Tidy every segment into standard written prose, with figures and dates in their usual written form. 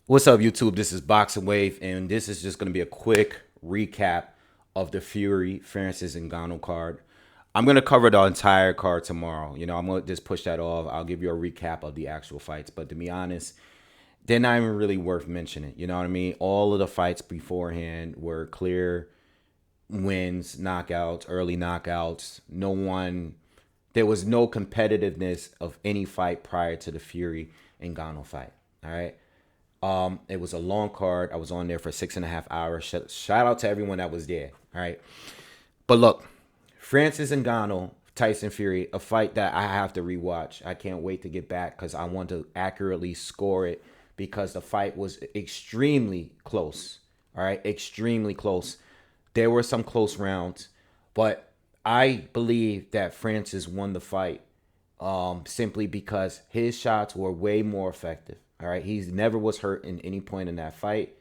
What's up, YouTube? This is Boxingwave, and this is just going to be a quick recap of the Fury Francis Ngannou card. I'm going to cover the entire card tomorrow. I'm going to just push that off. I'll give you a recap of the actual fights, but to be honest, they're not even really worth mentioning. You know what I mean? All of the fights beforehand were clear wins, knockouts, early knockouts. There was no competitiveness of any fight prior to the Fury Ngannou fight. All right. It was a long card. I was on there for 6.5 hours. Shout out to everyone that was there. All right. But look, Francis Ngannou, Tyson Fury, a fight that I have to rewatch. I can't wait to get back because I want to accurately score it because the fight was extremely close. All right. Extremely close. There were some close rounds, but I believe that Francis won the fight simply because his shots were way more effective. All right, he never was hurt in any point in that fight.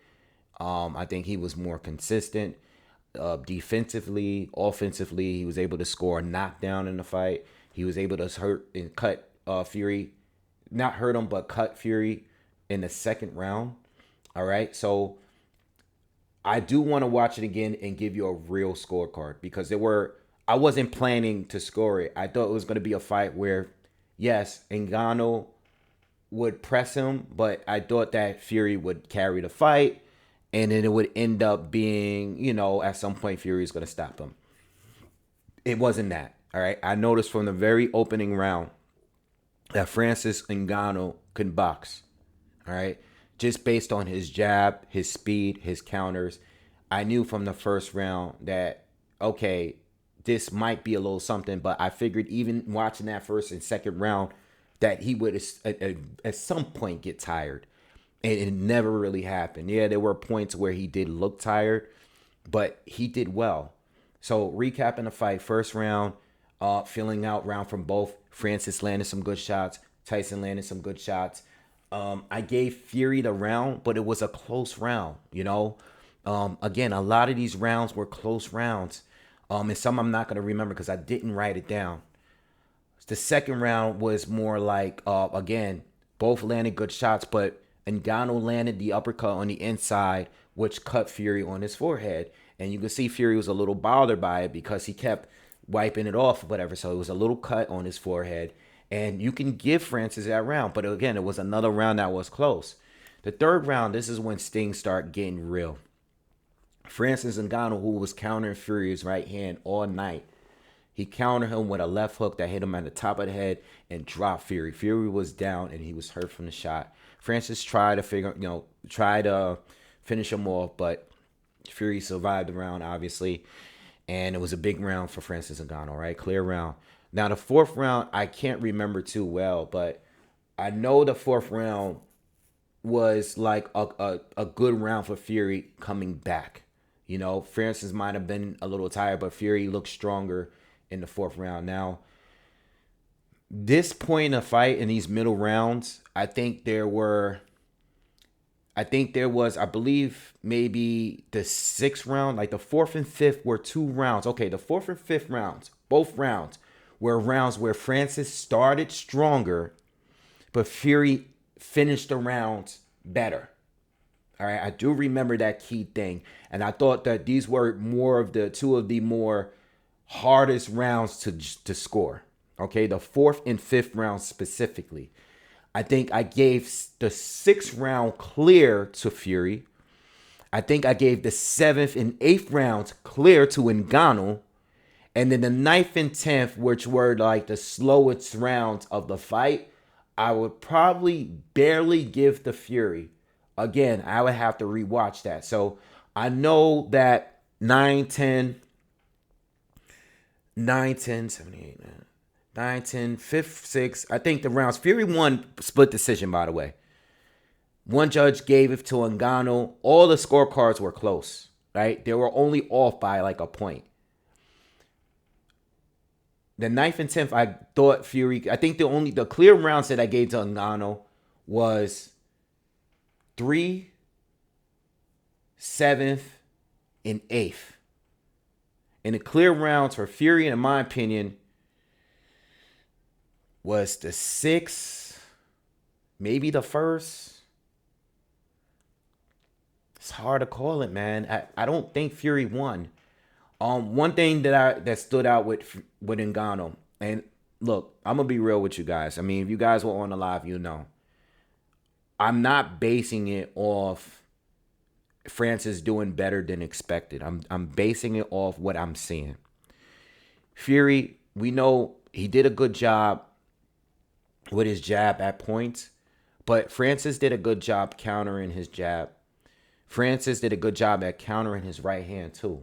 I think he was more consistent defensively, offensively. He was able to score a knockdown in the fight. He was able to hurt and cut Fury, not hurt him, but cut Fury in the second round. All right, so I do want to watch it again and give you a real scorecard because I wasn't planning to score it. I thought it was going to be a fight where, yes, Ngannou would press him, but I thought that Fury would carry the fight, and then it would end up being, at some point Fury is going to stop him. It wasn't that. All right. I noticed from the very opening round that Francis Ngannou can box. All right. Just based on his jab, his speed, his counters, I knew from the first round that, okay, this might be a little something, but I figured even watching that first and second round that he would at some point get tired. And it never really happened. Yeah, there were points where he did look tired, but he did well. So recapping the fight, first round, filling out round from both. Francis landed some good shots. Tyson landed some good shots. I gave Fury the round, but it was a close round, Again, a lot of these rounds were close rounds. And some I'm not going to remember because I didn't write it down. The second round was more like, again, both landed good shots, but Ngannou landed the uppercut on the inside, which cut Fury on his forehead. And you can see Fury was a little bothered by it because he kept wiping it off, whatever. So it was a little cut on his forehead. And you can give Francis that round. But again, it was another round that was close. The third round, this is when things start getting real. Francis Ngannou, who was countering Fury's right hand all night, he countered him with a left hook that hit him at the top of the head and dropped Fury. Fury was down and he was hurt from the shot. Francis tried to finish him off, but Fury survived the round, obviously. And it was a big round for Francis Ngannou, right? Clear round. Now, the fourth round, I can't remember too well, but I know the fourth round was like a good round for Fury coming back. Francis might have been a little tired, but Fury looked stronger in the fourth round. Now, this point in the fight in these middle rounds, I believe maybe the sixth round, like the fourth and fifth were 2 rounds. Okay, the fourth and fifth rounds, both rounds were rounds where Francis started stronger, but Fury finished the rounds better. All right, I do remember that key thing. And I thought that these were two of the more hardest rounds to score. Okay, the fourth and fifth round specifically. I think I gave the sixth round clear to Fury. I think I gave the seventh and eighth rounds clear to Ngannou. And then the ninth and 10th, which were like the slowest rounds of the fight, I would probably barely give the Fury. Again, I would have to rewatch that. So I know that 9, 10, 9, 10, 78, 9, 10, 5th, 6. I think the rounds. Fury won split decision, by the way. One judge gave it to Ngannou. All the scorecards were close, right? They were only off by like a point. The 9th and 10th, I thought Fury. I think the clear rounds that I gave to Ngannou was 3, 7th, and 8th. And the clear rounds for Fury, in my opinion, was the 6th, maybe the 1st, It's hard to call it, man. I don't think Fury won. One thing that stood out with Ngannou, and look, I'm gonna be real with you guys. I mean, if you guys were on the live, you know, I'm not basing it off Francis doing better than expected. I'm basing it off what I'm seeing. Fury, we know he did a good job with his jab at points, but Francis did a good job countering his jab. Francis did a good job at countering his right hand too.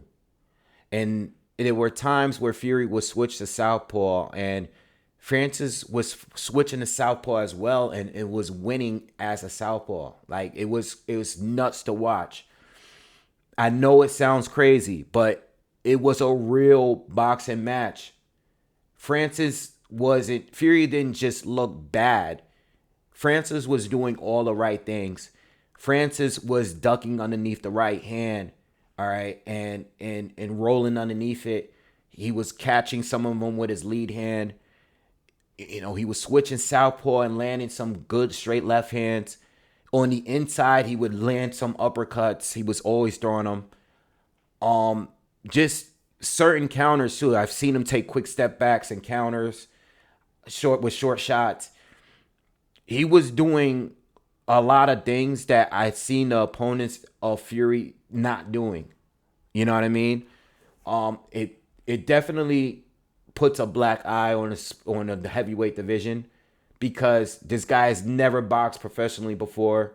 And there were times where Fury would switch to southpaw, and Francis was switching to southpaw as well, and it was winning as a southpaw. Like it was nuts to watch. I know it sounds crazy, but it was a real boxing match. Francis wasn't Fury didn't just look bad. Francis was doing all the right things. Francis was ducking underneath the right hand, all right, and rolling underneath it. He was catching some of them with his lead hand. You know, he was switching southpaw and landing some good straight left hands. On the inside, he would land some uppercuts. He was always throwing them. Just certain counters too. I've seen him take quick step backs and counters, short shots. He was doing a lot of things that I've seen the opponents of Fury not doing. You know what I mean? It definitely puts a black eye on the heavyweight division, because this guy has never boxed professionally before,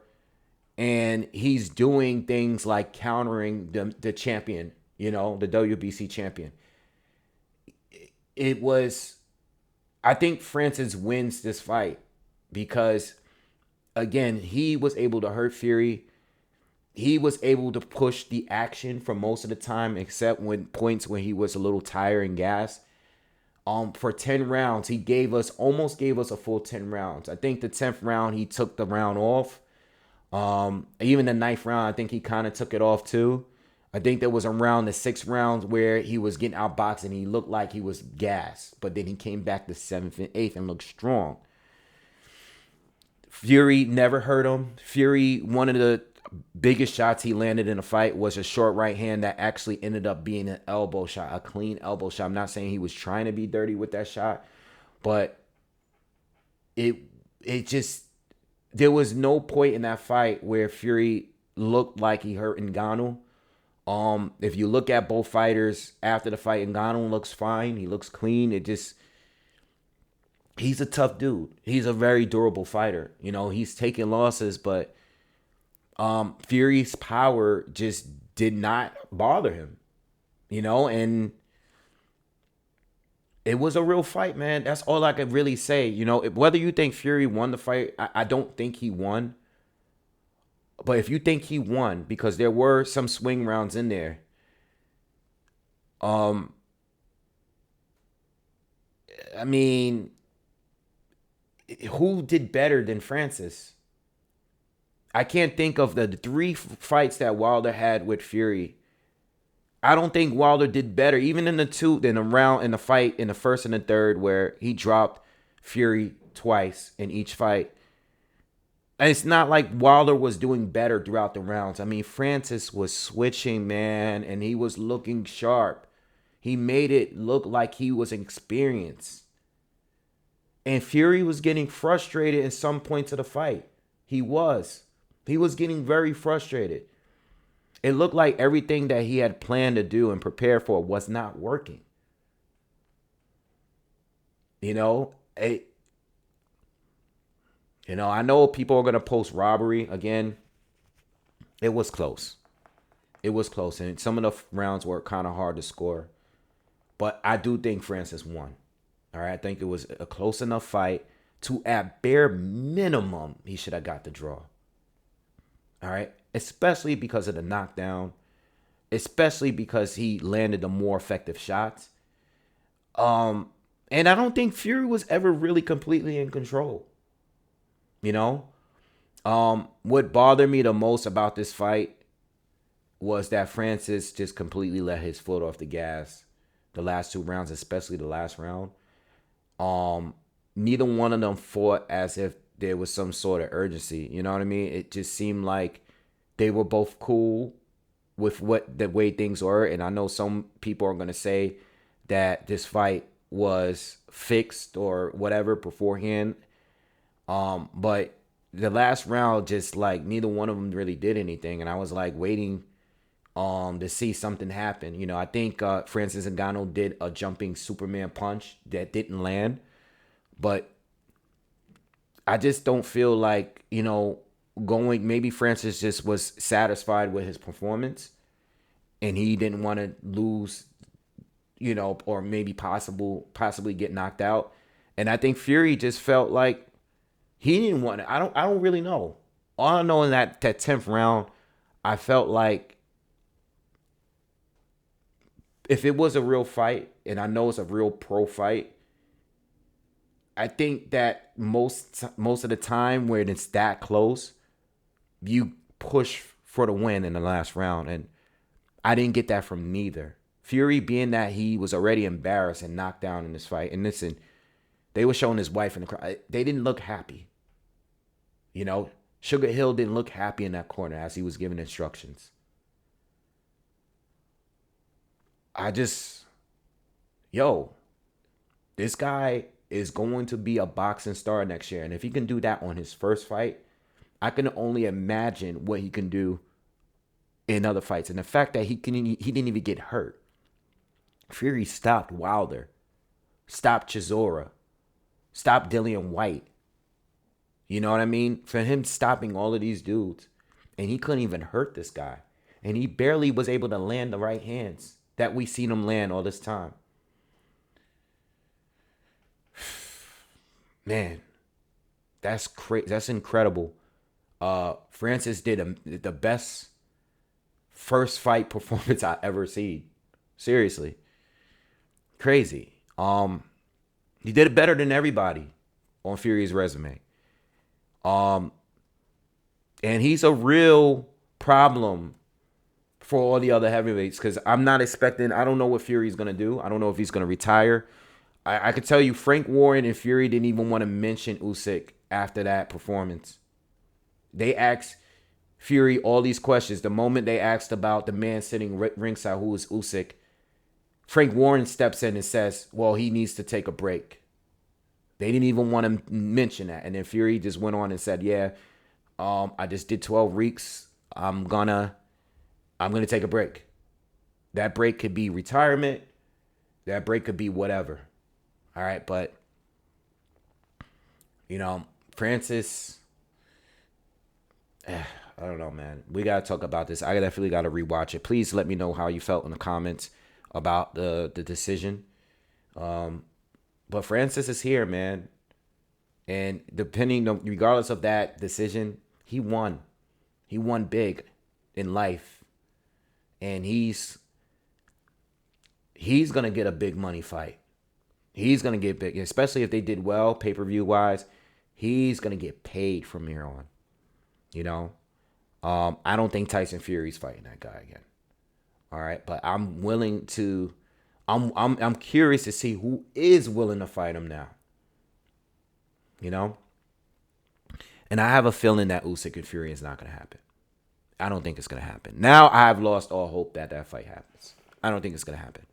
and he's doing things like countering the champion, you know, the WBC champion. It was, I think Francis wins this fight because, again, he was able to hurt Fury. He was able to push the action for most of the time, except when points when he was a little tired and gassed. For 10 rounds, he almost gave us a full 10 rounds. I think the 10th round, he took the round off. Even the 9th round, I think he kind of took it off too. I think there was around the 6th round where he was getting outboxed and he looked like he was gassed. But then he came back the 7th and 8th and looked strong. Fury never hurt him. Fury, one of the biggest shots he landed in a fight was a short right hand that actually ended up being an elbow shot, a clean elbow shot. I'm not saying he was trying to be dirty with that shot, but it just, there was no point in that fight where Fury looked like he hurt Ngannou. If you look at both fighters after the fight, Ngannou looks fine. He looks clean. He's a tough dude. He's a very durable fighter. You know, he's taking losses, but Fury's power just did not bother him, you know, and it was a real fight, man. That's all I could really say. You know, whether you think Fury won the fight, I don't think he won. But if you think he won, because there were some swing rounds in there, I mean, who did better than Francis? I can't think of the 3 fights that Wilder had with Fury. I don't think Wilder did better, even in the fight in the first and the third, where he dropped Fury twice in each fight. And it's not like Wilder was doing better throughout the rounds. I mean, Francis was switching, man, and he was looking sharp. He made it look like he was experienced. And Fury was getting frustrated in some points of the fight. He was getting very frustrated. It looked like everything that he had planned to do and prepare for was not working. You know, I know people are going to post robbery again. It was close. It was close. And some of the rounds were kind of hard to score. But I do think Francis won. All right. I think it was a close enough fight to, at bare minimum, he should have got the draw. All right. Especially because of the knockdown. Especially because he landed the more effective shots. And I don't think Fury was ever really completely in control. You know? What bothered me the most about this fight was that Francis just completely let his foot off the gas the last 2 rounds, especially the last round. Neither one of them fought as if there was some sort of urgency. You know what I mean? It just seemed like They were both cool with what the way things were, and I know some people are gonna say that this fight was fixed or whatever beforehand. But the last round, just like neither one of them really did anything, and I was like waiting to see something happen. I think Francis Ngannou did a jumping Superman punch that didn't land, but I just don't feel like, going, maybe Francis just was satisfied with his performance and he didn't want to lose, or maybe possibly get knocked out. And I think Fury just felt like he didn't want to. I don't really know. All I know in that 10th round, I felt like if it was a real fight, and I know it's a real pro fight, I think that most of the time when it's that close, you push for the win in the last round, and I didn't get that from neither. Fury, being that he was already embarrassed and knocked down in this fight, and listen, they were showing his wife in the crowd. They didn't look happy. Sugar Hill didn't look happy in that corner as he was giving instructions. I just, yo, this guy is going to be a boxing star next year. And if he can do that on his first fight, I can only imagine what he can do in other fights. And the fact that he didn't even get hurt. Fury stopped Wilder, stopped Chisora, stopped Dillian White. You know what I mean? For him stopping all of these dudes, and he couldn't even hurt this guy. And he barely was able to land the right hands that we seen him land all this time. Man, that's crazy. That's incredible. Francis did the best first fight performance I ever seen. Seriously. Crazy. He did it better than everybody on Fury's resume. And he's a real problem for all the other heavyweights, because I'm not expecting, I don't know what Fury's going to do. I don't know if he's going to retire. I could tell you Frank Warren and Fury didn't even want to mention Usyk after that performance. They asked Fury all these questions. The moment they asked about the man sitting ringside, who was Usyk, Frank Warren steps in and says, well, he needs to take a break. They didn't even want to mention that. And then Fury just went on and said, yeah, I just did 12 weeks. I'm gonna take a break. That break could be retirement. That break could be whatever. All right, but Francis, I don't know, man. We gotta talk about this. I definitely gotta rewatch it. Please let me know how you felt in the comments about the decision. But Francis is here, man, and regardless of that decision, he won. He won big in life, and he's gonna get a big money fight. He's going to get big, especially if they did well pay-per-view wise. He's going to get paid from here on. I don't think Tyson Fury's fighting that guy again. All right, but I'm willing to I'm curious to see who is willing to fight him now. And I have a feeling that Usyk and Fury is not going to happen. I don't think it's going to happen. Now I've lost all hope that fight happens. I don't think it's going to happen.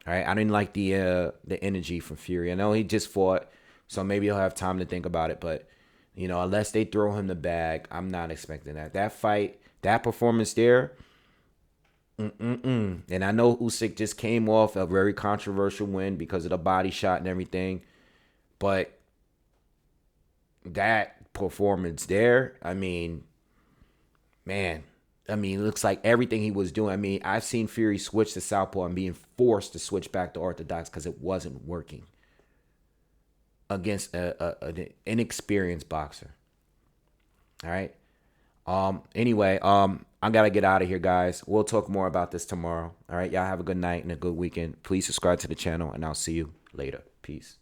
All right, I didn't like the energy from Fury. I know he just fought, so maybe he'll have time to think about it. But unless they throw him the bag, I'm not expecting that. That fight, that performance there, And I know Usyk just came off a very controversial win because of the body shot and everything, but that performance there, it looks like everything he was doing. I've seen Fury switch to southpaw and being forced to switch back to orthodox because it wasn't working against an inexperienced boxer. All right. Anyway, I gotta get out of here, guys. We'll talk more about this tomorrow. All right. Y'all have a good night and a good weekend. Please subscribe to the channel, and I'll see you later. Peace.